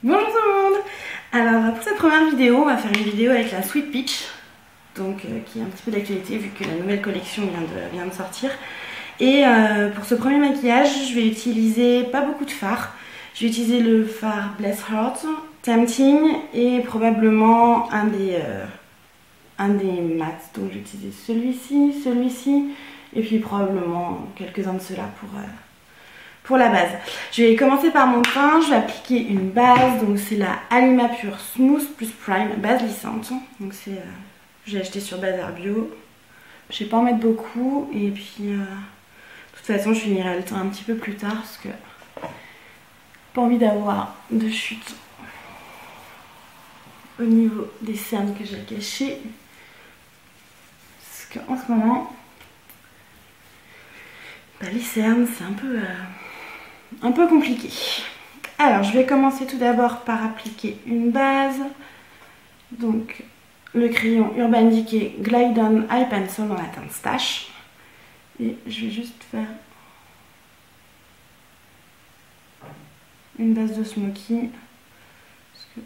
Bonjour tout le monde. Alors pour cette première vidéo, on va faire une vidéo avec la Sweet Peach, donc qui est un petit peu d'actualité vu que la nouvelle collection vient de sortir. Et pour ce premier maquillage, je vais utiliser pas beaucoup de fard. Je vais utiliser le fard Bless Heart, Tempting et probablement un des mats. Donc j'ai utilisé celui-ci et puis probablement quelques-uns de ceux-là pour la base. Je vais commencer par mon teint, je vais appliquer une base, donc c'est la Alima Pure Smooth plus Prime, base lissante. Donc c'est, j'ai acheté sur Bazar Bio. Je vais pas en mettre beaucoup et puis de toute façon je finirai le teint un petit peu plus tard parce que pas envie d'avoir de chute au niveau des cernes que j'ai cachées. Parce qu'en ce moment, les cernes c'est un peu compliqué. Alors je vais commencer tout d'abord par appliquer une base. Donc le crayon Urban Decay Glide On Eye Pencil dans la teinte Stache. Et je vais juste faire une base de smoky. Parce que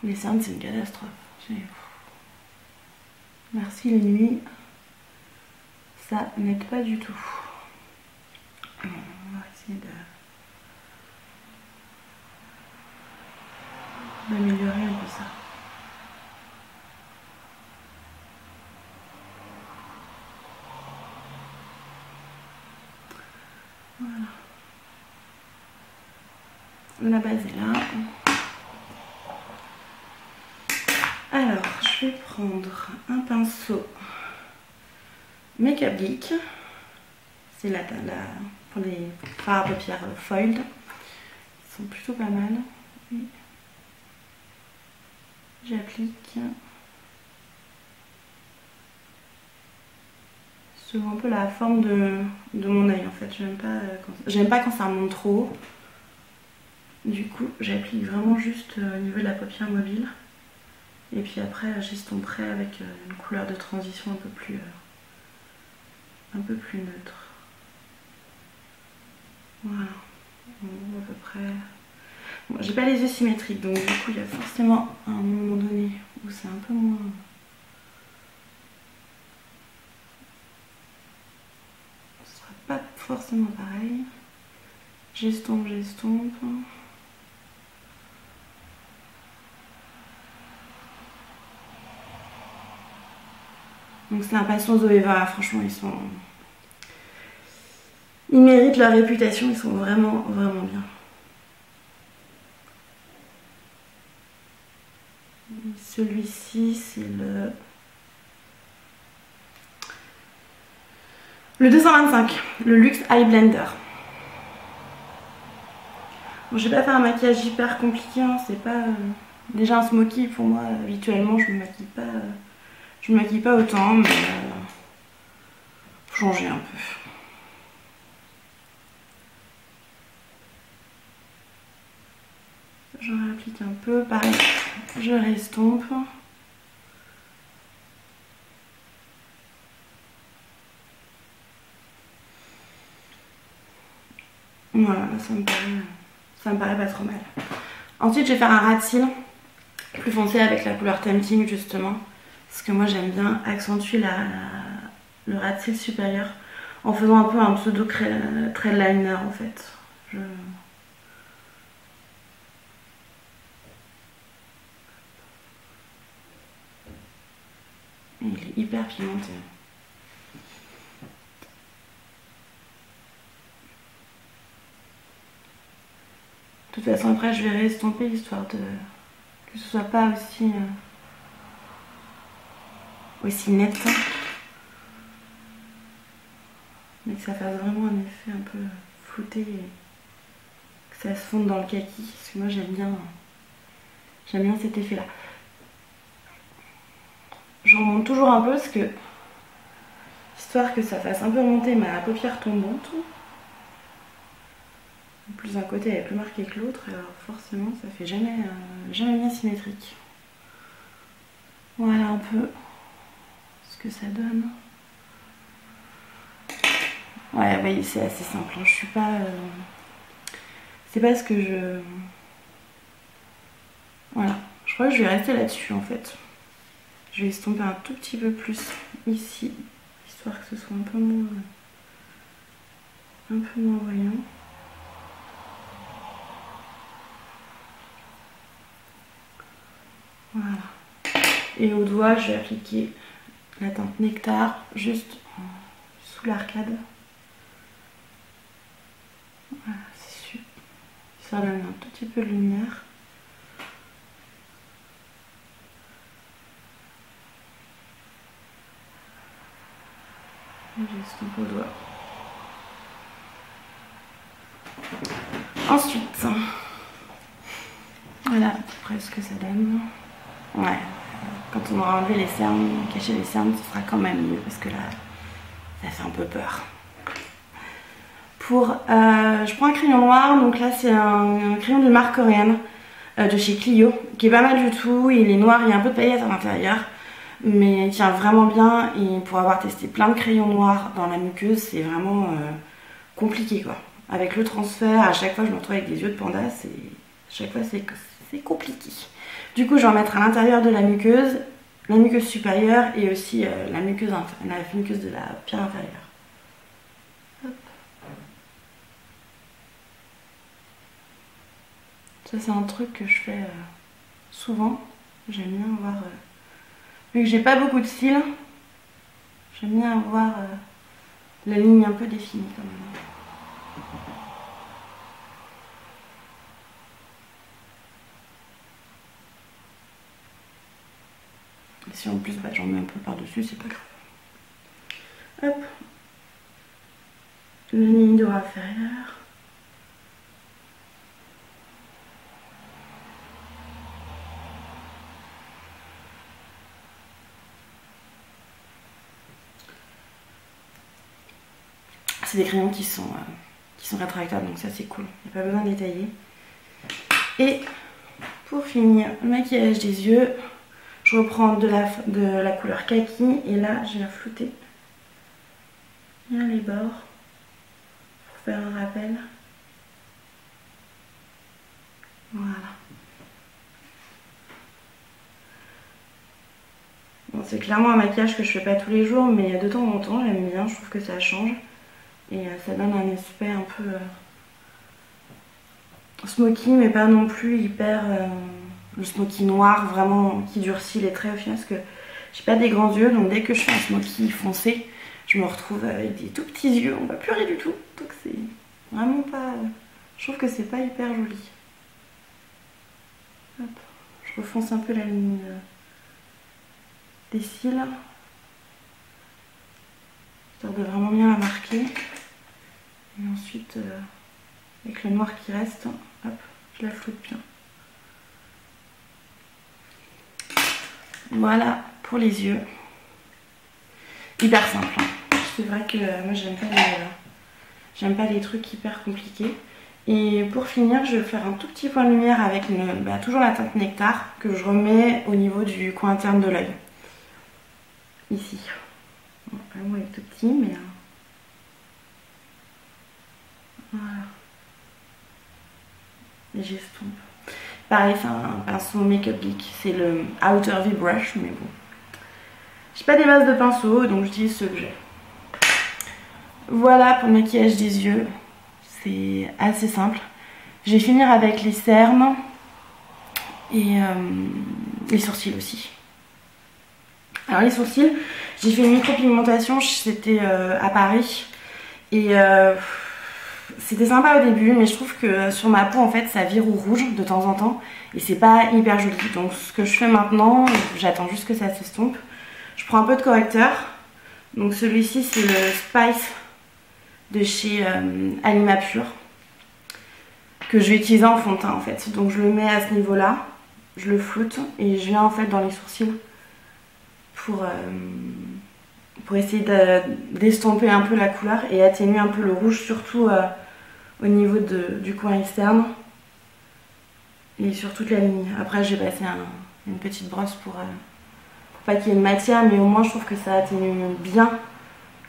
les cernes c'est une catastrophe. Merci les nuits. Ça n'aide pas du tout. On va essayer d'améliorer un peu ça. Voilà. La base est là. Alors, je vais prendre un pinceau Make-up Geek. C'est pour les fards à paupières foiled. Ils sont plutôt pas mal. Et j'applique selon un peu la forme de mon œil en fait. J'aime pas quand ça remonte trop haut. Du coup, j'applique vraiment juste au niveau de la paupière mobile. Et puis après, j'estomperai avec une couleur de transition un peu plus neutre. Voilà, à peu près. Bon, j'ai pas les yeux symétriques, donc du coup, il y a forcément un moment donné où c'est un peu moins. Ce sera pas forcément pareil. J'estompe. Donc c'est un patient Zoeva, franchement ils méritent leur réputation, ils sont vraiment bien. Celui-ci c'est le 225, le Luxe Eye Blender. Bon, je vais pas faire un maquillage hyper compliqué, hein, c'est pas déjà un smoky pour moi habituellement je me maquille pas autant, mais faut changer un peu. Je réapplique un peu, pareil, je restompe. Voilà, ça me paraît pas trop mal. Ensuite, je vais faire un ras de cils plus foncé avec la couleur Tempting justement. Parce que moi j'aime bien accentuer le ras de cils supérieur en faisant un peu un pseudo trail liner en fait. Il est hyper pimenté. De toute façon après je vais réestomper histoire que ce soit pas aussi net. Mais que ça fasse vraiment un effet un peu flouté et que ça se fonde dans le kaki. Parce que moi j'aime bien cet effet là. Je remonte toujours un peu parce que histoire que ça fasse un peu remonter ma paupière tombante. En plus un côté est plus marqué que l'autre, alors forcément ça fait jamais bien symétrique. Voilà un peu ce que ça donne. Ouais, bah, c'est assez simple, hein. Je suis pas... C'est pas ce que je... Voilà, je crois que je vais rester là-dessus en fait. Je vais estomper un tout petit peu plus ici, histoire que ce soit un peu moins voyant. Voilà. Et au doigt, je vais appliquer la teinte Nectar juste sous l'arcade. Voilà, c'est super. Ça donne un tout petit peu de lumière. J'estompe au doigt. Ensuite, voilà à peu près ce que ça donne. Ouais, quand on aura enlevé les cernes, caché les cernes, ce sera quand même mieux parce que là, ça fait un peu peur. Je prends un crayon noir, donc là c'est un crayon de marque coréenne de chez Clio, qui est pas mal du tout. Il est noir, il y a un peu de paillettes à l'intérieur, mais il tient vraiment bien. Et pour avoir testé plein de crayons noirs dans la muqueuse, c'est vraiment compliqué quoi. Avec le transfert, à chaque fois je me retrouve avec des yeux de panda, chaque fois c'est compliqué. Du coup je vais en mettre à l'intérieur de la muqueuse supérieure et aussi la muqueuse de la pierre inférieure. Hop. Ça c'est un truc que je fais souvent. J'aime bien avoir, vu que j'ai pas beaucoup de cils, j'aime bien avoir la ligne un peu définie quand même. Et si en plus bah, j'en mets un peu par-dessus, c'est pas grave. Hop. La ligne droite inférieure. C'est des crayons qui sont rétractables, donc ça c'est cool. Il n'y a pas besoin de détailler. Et pour finir le maquillage des yeux, je reprends de la couleur kaki et là je viens flouter bien les bords pour faire un rappel. Voilà. Bon, c'est clairement un maquillage que je fais pas tous les jours, mais de temps en temps j'aime bien, je trouve que ça change. Et ça donne un aspect un peu smoky, mais pas non plus hyper... le smoky noir vraiment qui durcit les traits au final, parce que j'ai pas des grands yeux, donc dès que je fais un smoky foncé, je me retrouve avec des tout petits yeux, on voit plus rien du tout. Donc c'est vraiment pas... Je trouve que c'est pas hyper joli. Hop. Je refonce un peu la ligne des cils, histoire de vraiment bien la marquer. Et ensuite, avec le noir qui reste, hop, je la floute bien. Voilà pour les yeux. Hyper simple. Hein. C'est vrai que moi j'aime pas les trucs hyper compliqués. Et pour finir, je vais faire un tout petit point de lumière avec toujours la teinte Nectar que je remets au niveau du coin interne de l'œil. Ici. Bon, vraiment il est tout petit, mais... Voilà. Et j'estompe. Pareil, c'est un pinceau Make-up Geek. C'est le Outer V Brush, mais bon. J'ai pas des masses de pinceaux, donc j'utilise ceux que j'ai. Voilà pour le maquillage des yeux. C'est assez simple. Je vais finir avec les cernes et les sourcils aussi. Alors les sourcils, j'ai fait une micropigmentation, c'était à Paris. Et c'était sympa au début, mais je trouve que sur ma peau en fait ça vire au rouge de temps en temps. Et c'est pas hyper joli. Donc ce que je fais maintenant, j'attends juste que ça s'estompe. Je prends un peu de correcteur. Donc celui-ci c'est le Spice de chez Anima Pure, que je vais utiliser en fond de teint en fait. Donc je le mets à ce niveau là, je le floute et je viens en fait dans les sourcils pour essayer d'estomper un peu la couleur et atténuer un peu le rouge, surtout au niveau du coin externe et sur toute la ligne. Après j'ai passé une petite brosse pour pas qu'il y ait de matière, mais au moins je trouve que ça atténue bien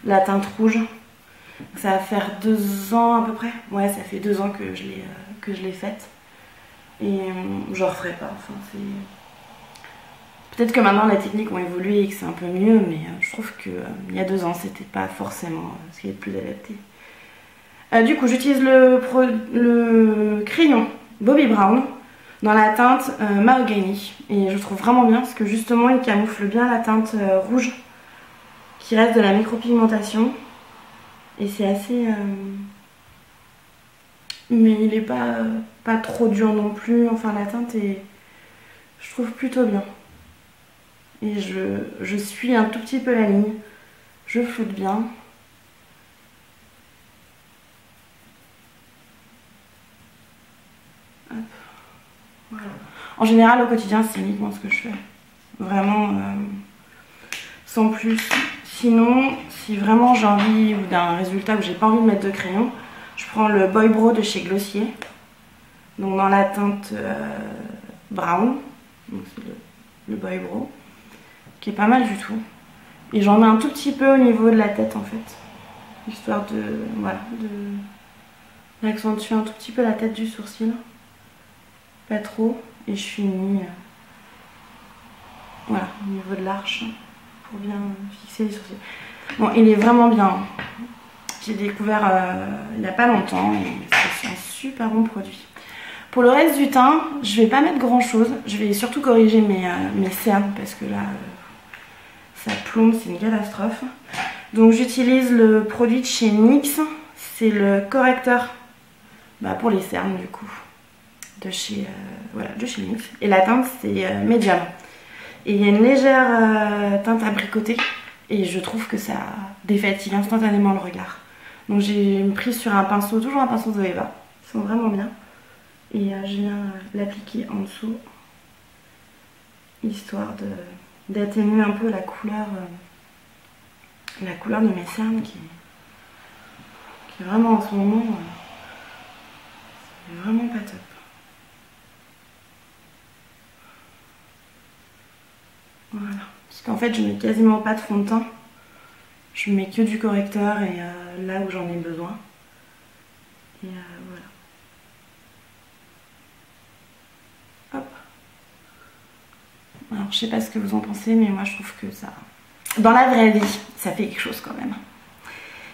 la teinte rouge. Ça va faire 2 ans à peu près. Ouais, ça fait 2 ans que je l'ai faite. Et je referai pas. Enfin, peut-être que maintenant les techniques ont évolué et que c'est un peu mieux, mais je trouve que il y a 2 ans, c'était pas forcément ce qui est le plus adapté. Du coup, j'utilise le crayon Bobbi Brown dans la teinte Mahogany. Et je trouve vraiment bien parce que justement, il camoufle bien la teinte rouge qui reste de la micropigmentation. Et c'est assez... mais il est pas trop dur non plus. Enfin, la teinte est... Je trouve plutôt bien. Et je suis un tout petit peu la ligne. Je floute bien. Hop. Voilà. En général, au quotidien, c'est uniquement ce que je fais. Vraiment, sans plus. Sinon, si vraiment j'ai envie ou d'un résultat où j'ai pas envie de mettre de crayon, je prends le Boy Brow de chez Glossier. Donc dans la teinte brown. Donc c'est le Boy Brow. Qui est pas mal du tout. Et j'en mets un tout petit peu au niveau de la tête en fait. Histoire de... Voilà. D'accentuer un tout petit peu la tête du sourcil. Pas trop. Et je finis... voilà, au niveau de l'arche. Pour bien fixer les sourcils. Bon, il est vraiment bien. J'ai découvert il n'y a pas longtemps et c'est un super bon produit. Pour le reste du teint, je vais pas mettre grand chose. Je vais surtout corriger mes cernes parce que là, ça plombe, c'est une catastrophe. Donc j'utilise le produit de chez NYX. C'est le correcteur pour les cernes du coup. De chez, voilà, de chez NYX. Et la teinte c'est Medium. Et il y a une légère teinte abricotée. Et je trouve que ça défatigue instantanément le regard. Donc j'ai pris sur un pinceau, toujours un pinceau Zoeva. Ils sont vraiment bien. Et je viens l'appliquer en dessous. Histoire d'atténuer un peu la couleur de mes cernes qui est vraiment en ce moment c'est vraiment pas top. Voilà. Parce qu'en fait je mets quasiment pas de fond de teint. Je mets que du correcteur et là où j'en ai besoin. Et voilà. Hop. Alors je sais pas ce que vous en pensez, mais moi je trouve que ça... Dans la vraie vie, ça fait quelque chose quand même.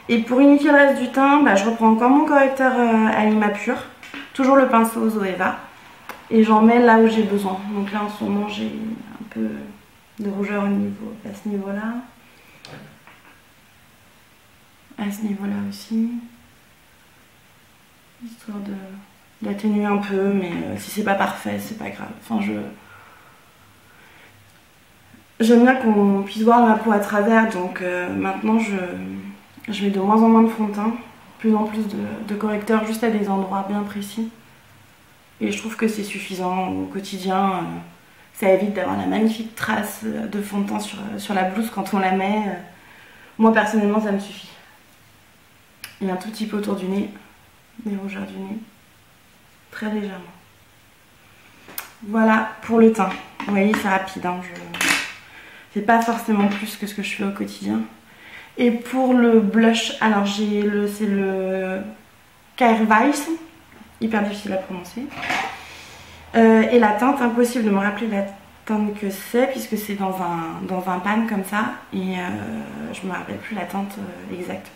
Et pour unifier le reste du teint, je reprends encore mon correcteur Anima Pur. Toujours le pinceau Zoeva. Et j'en mets là où j'ai besoin. Donc là en ce moment j'ai un peu de rougeur à ce niveau-là. À ce niveau-là aussi. Histoire d'atténuer un peu, mais si c'est pas parfait, c'est pas grave. Enfin, j'aime bien qu'on puisse voir ma peau à travers, donc maintenant je mets de moins en moins de fond de teint, plus en plus de correcteurs juste à des endroits bien précis. Et je trouve que c'est suffisant au quotidien. Ça évite d'avoir la magnifique trace de fond de teint sur la blouse quand on la met. Moi personnellement ça me suffit. Et un tout petit peu autour du nez, des rougeurs du nez, très légèrement. Voilà pour le teint. Vous voyez, c'est rapide, hein, c'est pas forcément plus que ce que je fais au quotidien. Et pour le blush, alors c'est le Kjaerweis, hyper difficile à prononcer. Et la teinte, impossible de me rappeler la teinte que c'est, puisque c'est dans un pan comme ça. Et je me rappelle plus la teinte exacte.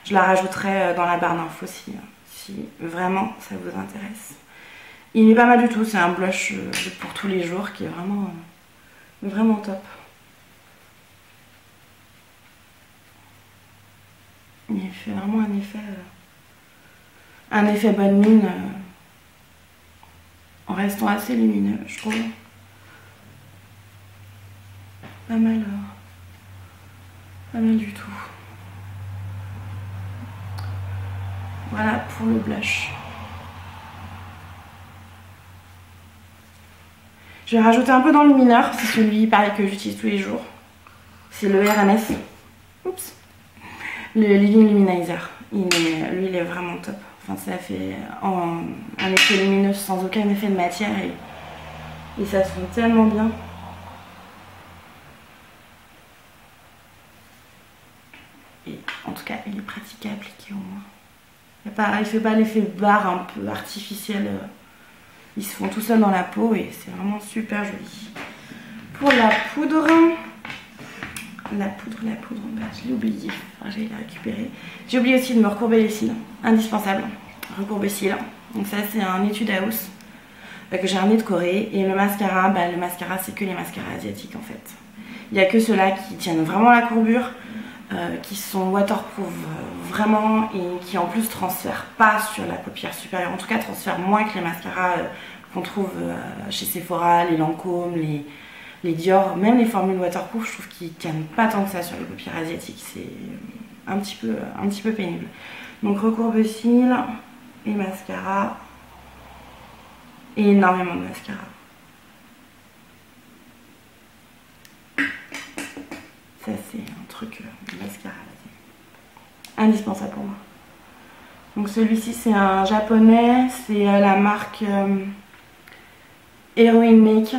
Je la rajouterai dans la barre d'infos si vraiment ça vous intéresse. Il est pas mal du tout, c'est un blush pour tous les jours qui est vraiment top. Il fait vraiment un effet bonne mine en restant assez lumineux, je trouve. Pas mal du tout. Voilà pour le blush. Je vais rajouter un peu dans le lumineur, c'est celui pareil que j'utilise tous les jours. C'est le RMS. Oups. Le Living Luminizer. Lui, il est vraiment top. Enfin, ça fait un effet lumineux sans aucun effet de matière et ça se fait tellement bien. Et en tout cas, il est pratique à appliquer au moins. Il ne fait pas l'effet barre un peu artificiel. Ils se font tout seuls dans la peau et c'est vraiment super joli. Pour la poudre, bah, je l'ai oublié. Enfin, j'allais la récupérer. J'ai oublié aussi de me recourber les cils. Indispensable. Recourber cils. Donc ça, c'est un Etude House que j'ai ramené de Corée. Et le mascara, bah, c'est que les mascaras asiatiques en fait. Il n'y a que ceux-là qui tiennent vraiment la courbure, qui sont waterproof vraiment et qui en plus transfèrent pas sur la paupière supérieure. En tout cas, transfèrent moins que les mascaras qu'on trouve chez Sephora, les Lancôme, les Dior. Même les formules waterproof, je trouve qu'ils tiennent pas tant que ça sur les paupières asiatiques. C'est un petit peu pénible. Donc recourbe-cils et mascara. Et énormément de mascara. Ça, c'est un truc de mascara. Indispensable pour moi. Donc celui-ci, c'est un japonais. C'est la marque Heroin Make.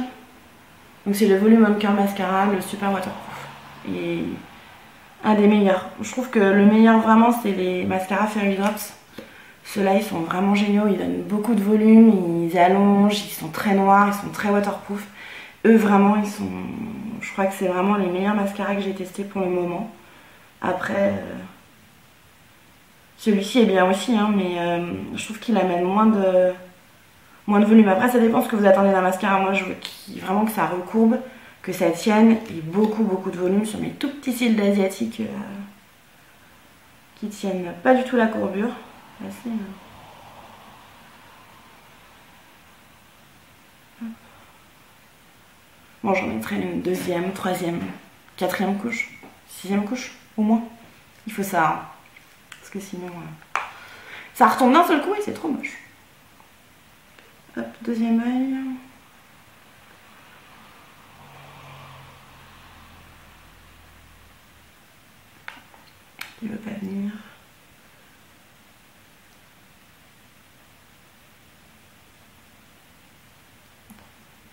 Donc c'est le Volume Anchor Mascara, le super waterproof. Et un des meilleurs. Je trouve que le meilleur vraiment, c'est les mascaras Fairy Drops. Ceux-là, ils sont vraiment géniaux. Ils donnent beaucoup de volume, ils allongent, ils sont très noirs, ils sont très waterproof. Eux, vraiment, ils sont... Je crois que c'est vraiment les meilleurs mascaras que j'ai testés pour le moment. Après, celui-ci est bien aussi, hein, mais je trouve qu'il amène moins de volume. Après, ça dépend ce que vous attendez d'un mascara. Moi, je veux vraiment que ça recourbe, que ça tienne, et beaucoup de volume sur mes tout petits cils d'asiatique qui tiennent pas du tout la courbure. Assez, Bon, j'en mettrai une deuxième, troisième, quatrième couche, sixième couche, au moins. Il faut ça, hein. Parce que sinon, ça retombe d'un seul coup et c'est trop moche. Hop, deuxième œil. Il veut pas venir.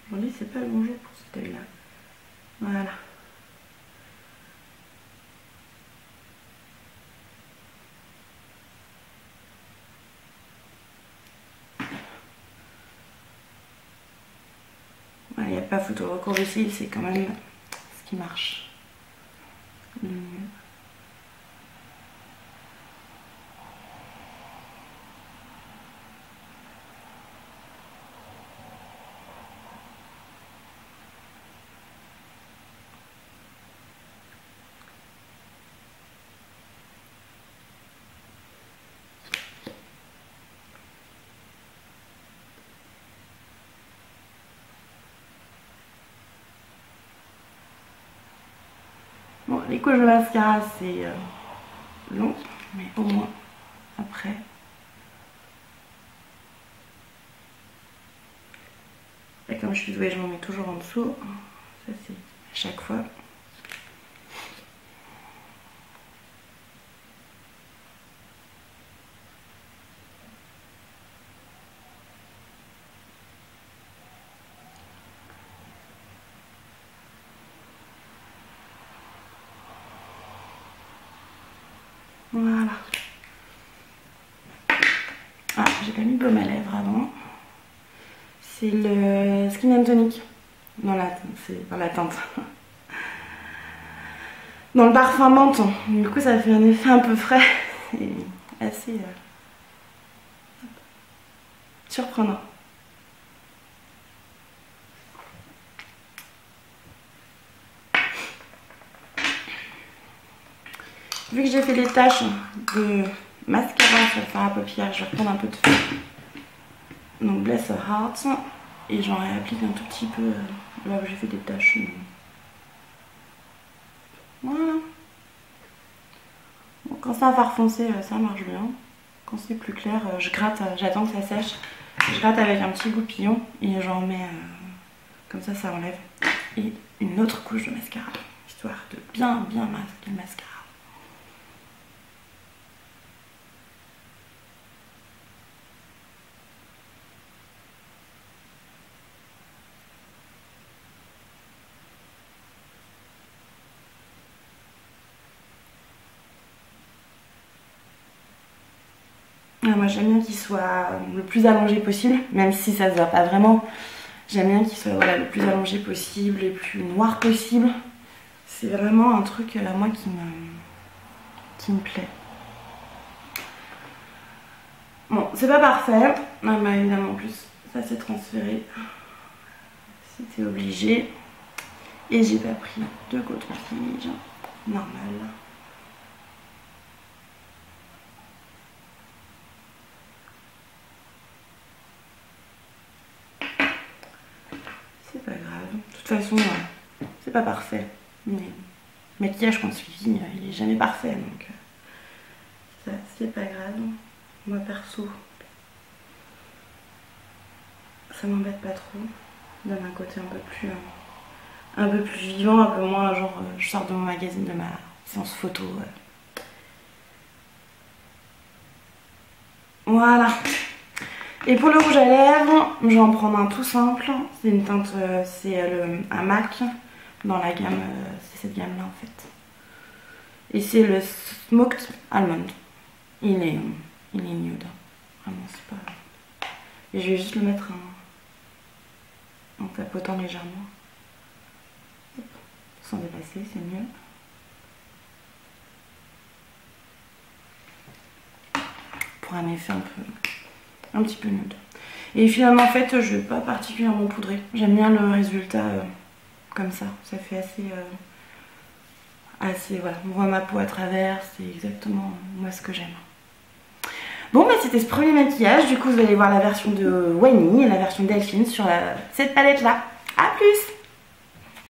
Aujourd'hui, c'est pas le bon jour pour cet œil-là. Voilà. Il n'y a pas photo recours de cils, c'est quand même ce qui marche le mieux. Bon, les couches de mascara, c'est long, mais au moins, après. Et comme je suis douée, je m'en mets toujours en dessous. Ça, c'est à chaque fois. Voilà. Ah, j'ai pas mis de baume à lèvres avant. C'est le Skin and Tonic. C'est dans la teinte. Dans le parfum menthe. Du coup, ça fait un effet un peu frais et assez surprenant. Vu que j'ai fait des taches de mascara sur le fard à paupières, je vais reprendre un peu de feu. Donc Bless Her Heart. Et j'en réapplique un tout petit peu là où j'ai fait des taches. Voilà. Bon, quand ça va foncé, ça marche bien. Quand c'est plus clair, je gratte, j'attends que ça sèche. Je gratte avec un petit goupillon et j'en mets comme ça enlève. Et une autre couche de mascara, histoire de bien masquer le mascara. Moi j'aime bien qu'il soit le plus allongé possible, même si ça se voit pas vraiment. J'aime bien qu'il soit voilà, le plus allongé possible, le plus noir possible. C'est vraiment un truc moi qui me plaît. Bon, c'est pas parfait. Ah, bah, évidemment en plus ça s'est transféré. C'était obligé. Et j'ai pas pris de coton-tige. Normal. C'est pas grave. De toute façon, c'est pas parfait. Mais le maquillage qu'on suivi, il est jamais parfait. Donc ça, c'est pas grave. Moi perso, ça m'embête pas trop. Ça donne un côté un peu plus vivant, un peu moins genre je sors de mon magazine, de ma séance photo. Voilà. Et pour le rouge à lèvres, je vais en prendre un tout simple. C'est une teinte, c'est un MAC dans la gamme, c'est cette gamme là en fait. Et c'est le Smoked Almond. Il est nude. Vraiment c'est pas... Et je vais juste le mettre en tapotant légèrement. Sans dépasser, c'est mieux. Pour un effet un petit peu nude. Et finalement en fait je vais pas particulièrement poudrer. J'aime bien le résultat comme ça. Ça fait assez voilà, on voit ma peau à travers, c'est exactement moi ce que j'aime. Bon bah c'était ce premier maquillage, du coup vous allez voir la version de Winnie et la version Delphine sur cette palette là. A plus!